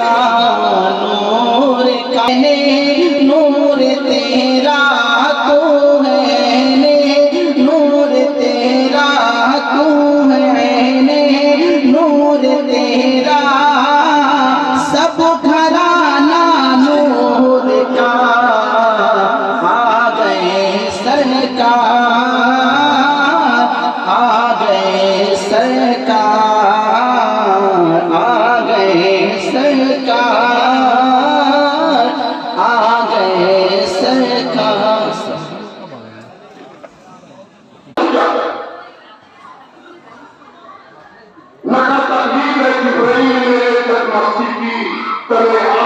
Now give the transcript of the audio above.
का नूर का नूर तेरा तू है ने नूर तेरा तू है ने नूर तेरा सब घराना नूर का आ गए सरकार आ गए सरकार आ गए सरकार आ गए सरकार। मस्जिद की